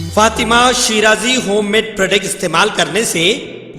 Fatima Shirazi homemade product इस्तेमाल करने से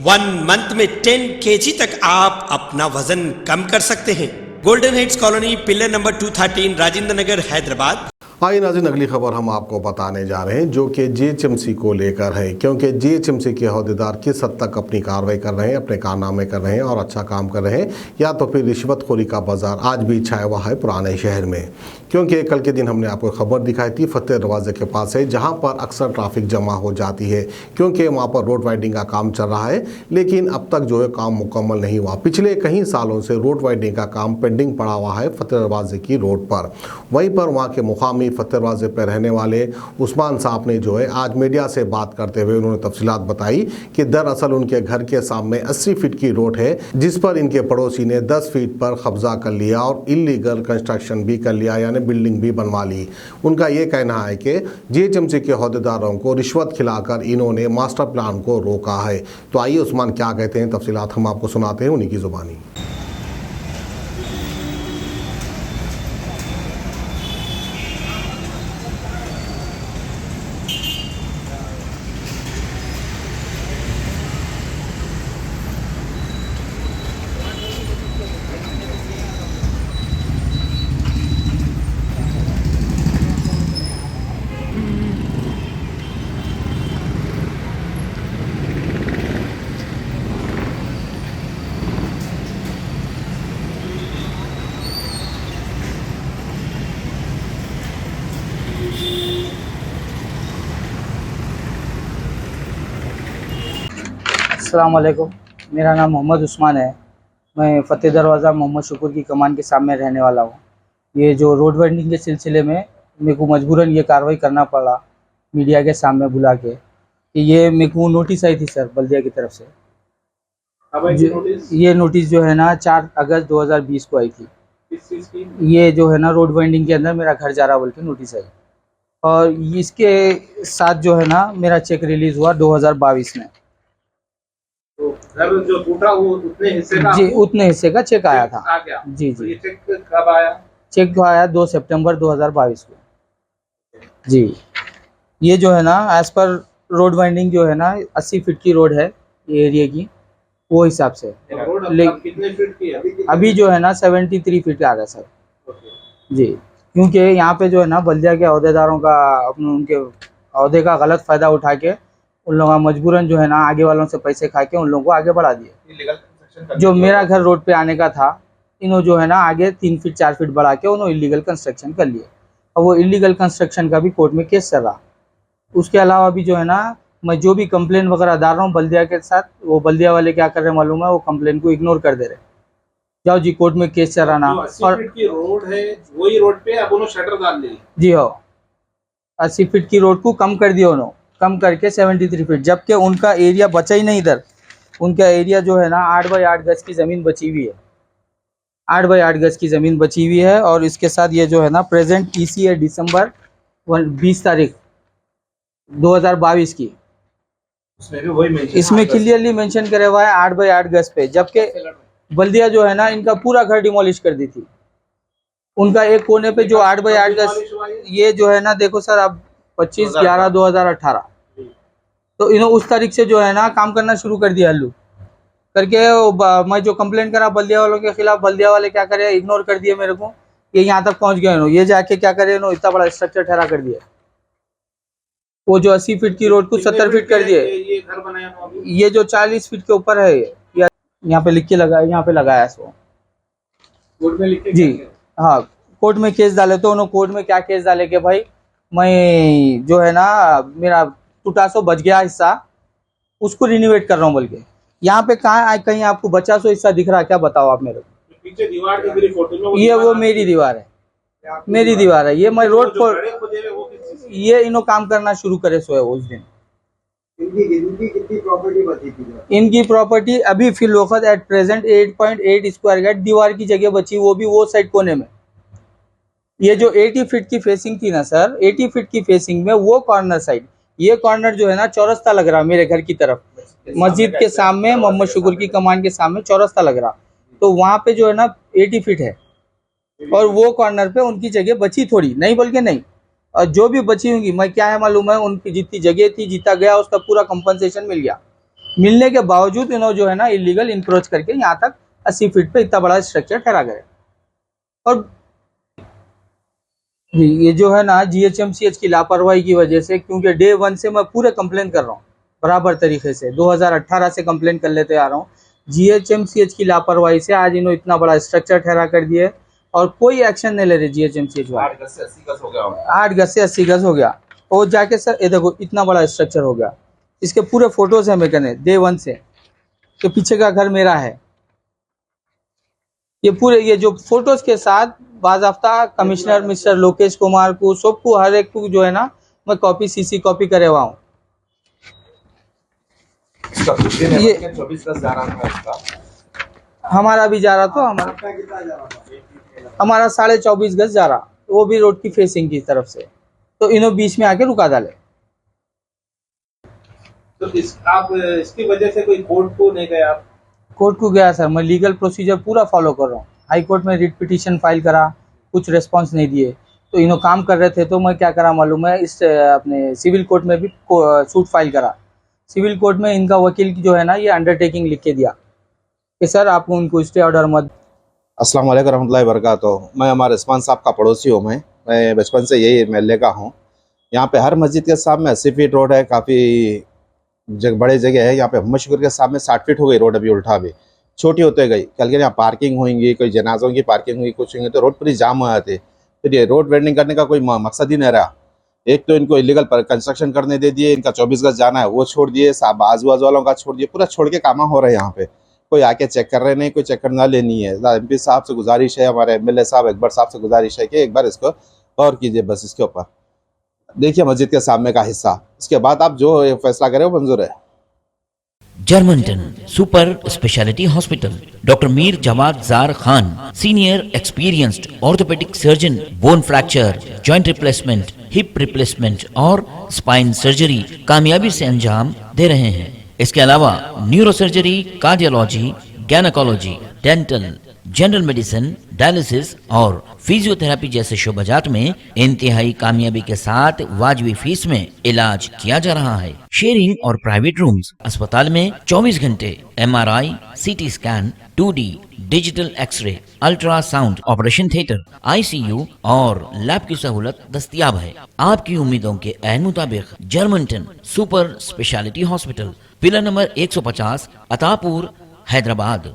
1 मंथ में 10 kg तक आप अपना वजन कम कर सकते हैं। Golden heights colony, pillar number 213, Rajendra Nagar, Hyderabad. आइए नाज़रीन, अगली खबर हम आपको बताने जा रहे हैं जो कि जीएचएमसी को लेकर है, क्योंकि जीएचएमसी के अहदेदार किस हद तक अपनी कार्रवाई कर रहे हैं, अपने कारनामे कर रहे हैं और अच्छा काम कर रहे हैं, या तो फिर रिश्वतखोरी का बाजार आज भी छाया हुआ है पुराने शहर में। क्योंकि कल के दिन हमने आपको खबर दिखाई थी फतेह दरवाजे के पास है, जहाँ पर अक्सर ट्रैफिक जमा हो जाती है, क्योंकि वहाँ पर रोड वाइडिंग का काम चल रहा है, लेकिन अब तक जो है काम मुकम्मल नहीं हुआ। पिछले कई सालों से रोड वाइडिंग का काम पेंडिंग पड़ा हुआ है फतेह दरवाजे की रोड पर। वहीं पर वहाँ के मुकामी फतेह दरवाजे पर रहने वाले उस्मान साहब ने जो है आज मीडिया से बात करते हुए उन्होंने तफसीलात बताई कि दरअसल उनके घर के सामने 80 फीट की रोड है, जिस पर इनके पड़ोसी ने 10 फीट पर कब्जा कर लिया और इलीगल कंस्ट्रक्शन भी कर लिया, यानी बिल्डिंग भी बनवा ली। उनका ये कहना है कि जीएचएमसी के अहदेदारों को रिश्वत खिलाकर इन्होंने मास्टर प्लान को रोका है। तो आइए उस्मान क्या कहते हैं, तफसीलात हम आपको सुनाते हैं उन्हीं की जुबानी। अस्सलाम वालेकुम, मेरा नाम मोहम्मद उस्मान है। मैं फ़तेह दरवाज़ा मोहम्मद शुक्र की कमान के सामने रहने वाला हूँ। ये जो रोड वाइडिंग के सिलसिले में मेरे को मजबूरन ये कार्रवाई करना पड़ा मीडिया के सामने बुला के, कि ये मेरे को नोटिस आई थी सर बल्दिया की तरफ से। ये नोटिस जो है ना 4 अगस्त 2020 को आई थी। किस चीज़ की? ये जो है ना रोड वाइडिंग के अंदर मेरा घर जा रहा बोल के नोटिस आई, और इसके साथ जो है ना मेरा चेक रिलीज़ हुआ 2022 में। तो घर जो टूटा वो उतने हिस्से का? जी, उतने हिस्से का चेक आया था। आ गया? जी तो जी। ये चेक कब आया? चेक तो आया 2 सितंबर 2022 को। जी, ये जो है ना एज पर रोड वाइंडिंग जो है ना 80 फीट की रोड है ये एरिया की, वो हिसाब से। रोड अब कितने फीट की है? अभी जो है ना 73 फीट आ गया सर। ओके। जी, क्योंकि यहाँ पे जो है ना बल्दिया के अहदेदारों का अपने उनके अहदे का गलत फ़ायदा उठा के उन लोगों मजबूरन जो है ना आगे वालों से पैसे खा के उन लोगों को आगे बढ़ा दिए। इलीगल कंस्ट्रक्शन जो मेरा घर रोड पे आने का था, इन्हों जो है ना आगे 3 फीट 4 फीट बढ़ा के उन्होंने इलीगल कंस्ट्रक्शन कर लिए। और वो इलीगल कंस्ट्रक्शन का भी कोर्ट में केस चल रहा। उसके अलावा भी जो है ना मैं जो भी कंप्लेन वगैरह डाल रहा हूँ बल्दिया के साथ, वो बल्दिया वाले क्या कर रहे हैं मालूम है, वो कंप्लेन को इग्नोर कर दे रहे। जाओ जी, कोर्ट में केस चल रहा ना। जो 80 फीट की रोड है वही रोड पे अब उन्होंने शटर डाल ली। जी हो, 80 फीट की रोड को कम कर दिया उन्होंने, कम करके 73 फीट, जबकि उनका एरिया बचा ही नहीं इधर। उनका एरिया जो है ना 8 बाई 8 गज की ज़मीन बची हुई है, 8 बाई 8 गज की ज़मीन बची हुई है। और इसके साथ ये जो है ना प्रेजेंट ईसी है दिसंबर 20 तारीख 2022 की। उसमें भी वही मेंशन, इसमें क्लियरली मेंशन करे हुआ है 8 बाई 8 गज पे, जबकि बल्दिया जो है ना इनका पूरा घर डिमोलिश कर दी थी। उनका एक कोने पे जो 8 बाई 8 गज, ये जो है ना देखो सर अब 25/11/2018, तो इन्होंने उस तारीख से जो है ना काम करना शुरू कर दिया हल्लू करके। मैं जो कंप्लेंट करा बल्दिया वालों के खिलाफ, बल्दिया वाले क्या करे, इग्नोर कर दिए मेरे को। ये यहाँ तक पहुँच गए इन्होंने, ये जाके क्या करे इन्होंने इतना बड़ा स्ट्रक्चर ठहरा कर दिया। वो जो 80 फीट की रोड को 70 फीट कर दिए। ये घर बनाया अभी? ये जो 40 फीट के ऊपर है, ये यहाँ पे लिख के लगाया, यहाँ पे लगाया इसको कोर्ट में लिख के जी। हाँ, कोर्ट में केस डाले तो उन्होंने कोर्ट में क्या केस डाले कि भाई मैं जो है ना मेरा टूटा सो बच गया हिस्सा, उसको रिनोवेट कर रहा हूँ बोल के। यहाँ पे कहीं आपको बचा सो हिस्सा दिख रहा है क्या, बताओ आप मेरे को। पीछे दीवार दिख रही फोटो में, ये वो मेरी दीवार है, मेरी दीवार है। ये मैं रोड पर, ये इन्हों काम करना शुरू करे सो है उस दिन। इनकी कितनी प्रॉपर्टी बची थी? इनकी प्रॉपर्टी अभी फिलवक्त एट प्रेजेंट 8.8 स्क्वायर यार्ड दीवार की जगह बची, वो भी वो साइड कोने में। ये जो 80 फीट की फेसिंग थी ना सर, 80 फीट की फेसिंग में वो कॉर्नर साइड, ये कॉर्नर जो है ना चौरस्ता लग रहा मेरे घर की तरफ, मस्जिद के सामने, मोहम्मद शुक्र की कमान के सामने चौरस्ता लग रहा। तो वहाँ पे जो है ना 80 फीट है, और वो कॉर्नर पे उनकी जगह बची थोड़ी, नहीं बोल के नहीं, और जो भी बची होंगी, मैं क्या है मालूम है, उनकी जितनी जगह थी, जीता गया, उसका पूरा कंपनसेशन मिल गया। मिलने के बावजूद इन्होंने जो है ना इलीगल इंक्रोच करके यहाँ तक 80 फीट पे इतना बड़ा स्ट्रक्चर ठहरा गया। और ये जो है ना GHMCH की लापरवाही की वजह से, क्योंकि डे 1 से मैं पूरे कंप्लेन कर रहा हूँ बराबर तरीके से, 2018 से कंप्लेन कर लेते आ रहा हूँ। GHMCH की लापरवाही से आज इन्होंने इतना बड़ा स्ट्रक्चर ठहरा कर दिया और कोई एक्शन नहीं ले रहे GHMCH वाले। 8 गज से 80 गज हो गया। 8 गज से 80 गज हो गया। और जाके सर ये देखो इतना बड़ा स्ट्रक्चर हो गया। इसके पूरे फोटोज हैं मेरे कने डे 1 से, के पीछे का घर मेरा है। ये पूरे ये जो फोटोज के साथ बाज़ाफ्ता कमिश्नर मिस्टर लोकेश कुमार को, सबको, हर एक को जो है ना मैं कॉपी CC कॉपी करे हुआ हूँ। ये 24 गज जा रहा था इसका। हमारा भी जा रहा था, आपका कितना जा रहा था? हमारा 24.5 गज जा रहा, वो भी रोड की फेसिंग की तरफ से, तो इन्हों बीच में आके रुका डाले। तो आप इसकी वजह से कोई कोर्ट को नहीं गए आप? कोर्ट को गया सर, मैं लीगल प्रोसीजर पूरा फॉलो कर रहा हूँ। हाई कोर्ट में रिट पिटीशन फाइल करा, कुछ रिस्पांस नहीं दिए, तो इन्हों काम कर रहे थे, तो मैं क्या करा मालूम है, इस अपने सिविल कोर्ट में भी सूट फाइल करा। सिविल कोर्ट में इनका वकील जो है ना ये अंडरटेकिंग लिख के दिया कि सर आपको उनको स्टे ऑर्डर मत। अस्सलाम वालेकुम रहमतुल्लाहि व बरकातुहू। मैं हमारे उस्मान साहब का पड़ोसी हूँ। मैं बचपन से यही महल्ले का हूँ। यहाँ पे हर मस्जिद के सामने 80 फीट रोड है, काफ़ी बड़े जगह है। यहाँ पे मोहम्मद शुक्र के सामने 60 फीट हो गई रोड, अभी उल्टा भी छोटी होते गई। कल के यहाँ पार्किंग होंगी, कोई जनाजों की पार्किंग हुई, कुछ होंगी, तो रोड पूरी जाम हो जाती। फिर ये रोड वेंडिंग करने का कोई मकसद ही नहीं रहा। एक तो इनको इलीगल कंस्ट्रक्शन करने दे दिए, इनका 24 गज जाना है वो छोड़ दिए, आजू बाजू वालों का छोड़ दिए, पूरा छोड़ के काम हो रहे हैं यहाँ पे। कोई आके चेक कर रहे नहीं, कोई चेक करना लेनी है। MP साहब से गुजारिश है, हमारे MLA साहब अकबर साहब से गुजारिश है कि एक बार इसको गौर कीजिए बस इसके ऊपर। देखिए मस्जिद के सामने का हिस्सा, इसके बाद आप जो फैसला करें वो मंजूर है। Germanton super speciality hospital, doctor Mir Jawad Zar Khan, senior experienced orthopedic surgeon, bone fracture, joint replacement, hip replacement और स्पाइन सर्जरी कामयाबी से अंजाम दे रहे हैं। इसके अलावा neuro surgery, cardiology, gynaecology, dental, general medicine, dialysis और फिजियोथेरेपी जैसे शोबाजात में इंतहाई कामयाबी के साथ वाजबी फीस में इलाज किया जा रहा है। शेयरिंग और प्राइवेट रूम्स, अस्पताल में 24 घंटे MRI, CT scan, 2D digital x-ray, ultrasound, operation theatre, ICU और लैब की सहूलत दस्तयाब है। आपकी उम्मीदों के ऐन मुताबिक Germanton super speciality hospital, pillar number 150, Attapur, Hyderabad.